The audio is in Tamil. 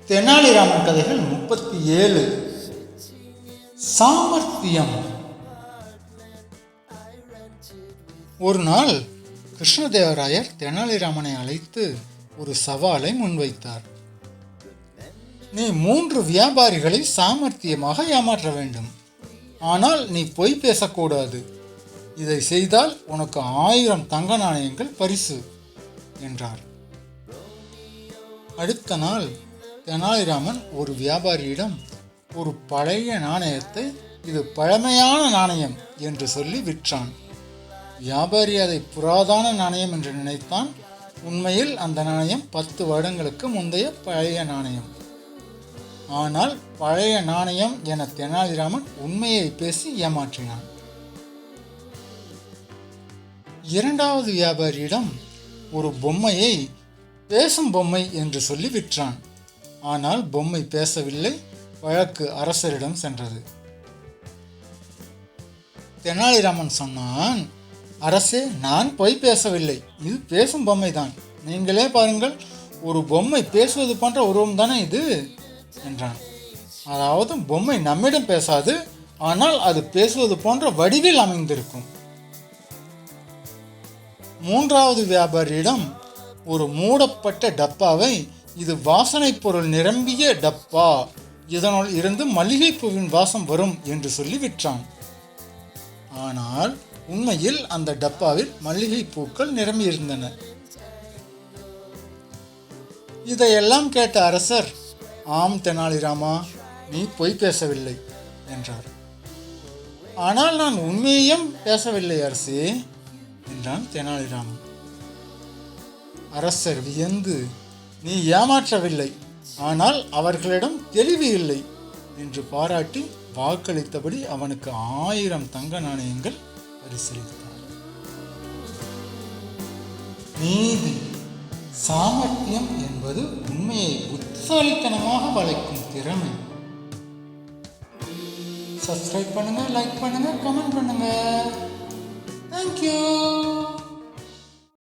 தெனாலிராமன் கதைகள் 37. சாமர்த்தியம். ஒரு நாள் கிருஷ்ணதேவராயர் தெனாலிராமனை அழைத்து ஒரு சவாலை முன்வைத்தார். நீ 3 வியாபாரிகளை சாமர்த்தியமாக ஏமாற்ற வேண்டும். ஆனால் நீ பொய் பேசக்கூடாது. இதை செய்தால் உனக்கு 1000 தங்க நாணயங்கள் பரிசு என்றார். அடுத்த நாள் தெனாலிராமன் ஒரு வியாபாரியிடம் ஒரு பழைய நாணயத்தை இது பழமையான நாணயம் என்று சொல்லி விற்றான். வியாபாரி அதை புராதன நாணயம் என்று நினைத்தான். உண்மையில் அந்த நாணயம் 10 வருடங்களுக்கு முந்தைய பழைய நாணயம். ஆனால் பழைய நாணயம் என தெனாலிராமன் உண்மையை பேசி ஏமாற்றினான். இரண்டாவது வியாபாரியிடம் ஒரு பொம்மையை பேசும் பொம்மை என்று சொல்லி விற்றான். ஆனால் பொம்மை பேசவில்லை. வழக்கு அரசரிடம் சென்றது. தெனாலிராமன் சொன்னான், அரசே, நான் பொய் பேசவில்லை. இது பேசும் பொம்மை தான். நீங்களே பாருங்கள், ஒரு பொம்மை பேசுவது போன்ற உருவம் தானே இது என்றான். அதாவது பொம்மை நம்மிடம் பேசாது, ஆனால் அது பேசுவது போன்ற வடிவில் அமைந்திருக்கும். மூன்றாவது வியாபாரியிடம் ஒரு மூடப்பட்ட டப்பாவை இது வாசனை பொருள் நிரம்பிய டப்பா, இதனுள் இருந்து மல்லிகைப்பூவின் வாசம் வரும் என்று சொல்லி விற்றான். ஆனால் உண்மையில் அந்த டப்பாவில் மல்லிகை பூக்கள் நிரம்பி இருந்தன. இதையெல்லாம் கேட்ட அரசர், ஆம் தெனாலிராமா, நீ பொய் பேசவில்லை என்றார். ஆனால் நான் உண்மையையும் பேசவில்லை அரசே என்றான் தெனாலிராமன். அரசர் வியந்து, நீ ஏமாற்றவில்லை, ஆனால் அவர்களிடம் தெளிவு இல்லை என்று பாராட்டி வாக்களித்தபடி அவனுக்கு 1000 தங்க நாணயங்கள் பரிசளித்தார். நீதி. சாமர்த்தியம் என்பது உண்மையை புத்திசாலித்தனமாக வளைக்கும் திறமை. சப்ஸ்கிரைப் பண்ணுங்க, லைக் பண்ணுங்க, கமெண்ட் பண்ணுங்க. தேங்க்யூ.